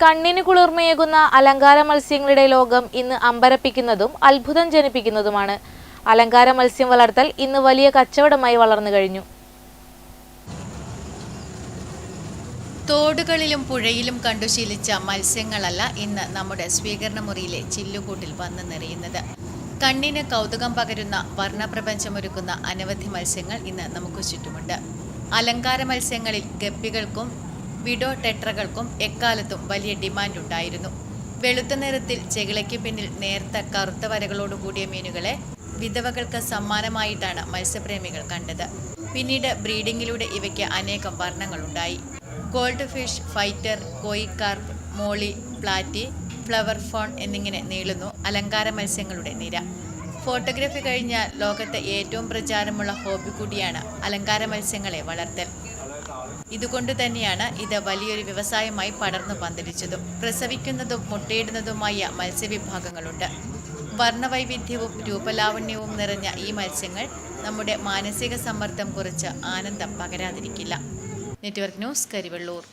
കണ്ണിന് കുളിർമയേകുന്ന അലങ്കാര മത്സ്യങ്ങളുടെ ലോകം ഇന്ന് അമ്പരപ്പിക്കുന്നതും അത്ഭുതം ജനിപ്പിക്കുന്നതുമാണ്. അലങ്കാര മത്സ്യം വളർത്തൽ ഇന്ന് വലിയ കച്ചവടമായി വളർന്നു കഴിഞ്ഞു. തോടുകളിലും പുഴയിലും കണ്ടുശീലിച്ച മത്സ്യങ്ങളല്ല ഇന്ന് നമ്മുടെ സ്വീകരണ മുറിയിലെ ചില്ലുകൂട്ടിൽ വന്നു നിറയുന്നത്. കണ്ണിന് കൗതുകം പകരുന്ന വർണ്ണപ്രപഞ്ചമൊരുക്കുന്ന അനവധി മത്സ്യങ്ങൾ ഇന്ന് നമുക്ക് ചുറ്റുമുണ്ട്. അലങ്കാര മത്സ്യങ്ങളിൽ ഗപ്പികൾക്കും വിഡോ ടെട്രകൾക്കും എക്കാലത്തും വലിയ ഡിമാൻഡ് ഉണ്ടായിരുന്നു. വെളുത്ത നിറത്തിൽ ചെകിളയ്ക്ക് പിന്നിൽ നേർത്ത കറുത്ത വരകളോടുകൂടിയ മീനുകളെ വിധവകൾക്ക് സമ്മാനമായിട്ടാണ് മത്സ്യപ്രേമികൾ കണ്ടത്. പിന്നീട് ബ്രീഡിങ്ങിലൂടെ ഇവയ്ക്ക് അനേകം വർണ്ണങ്ങളുണ്ടായി. ഗോൾഡ് ഫിഷ്, ഫൈറ്റർ, കോയിക്കാർപ്പ്, മോളി, പ്ലാറ്റി, ഫ്ലവർ ഫോൺ എന്നിങ്ങനെ നീളുന്നു അലങ്കാര മത്സ്യങ്ങളുടെ നിര. ഫോട്ടോഗ്രാഫി കഴിഞ്ഞാൽ ലോകത്തെ ഏറ്റവും പ്രചാരമുള്ള ഹോബി കൂടിയാണ് അലങ്കാര മത്സ്യങ്ങളെ വളർത്തൽ. ഇതുകൊണ്ട് തന്നെയാണ് ഇത് വലിയൊരു വ്യവസായമായി പടർന്നു പന്തലിച്ചതും. പ്രസവിക്കുന്നതും മുട്ടയിടുന്നതുമായ മത്സ്യവിഭാഗങ്ങളുണ്ട്. വർണ്ണവൈവിധ്യവും രൂപലാവണ്യവും നിറഞ്ഞ ഈ മത്സ്യങ്ങൾ നമ്മുടെ മാനസിക സമ്മർദ്ദം കുറച്ച് ആനന്ദം പകരാതിരിക്കില്ല. Network news, Karivellur.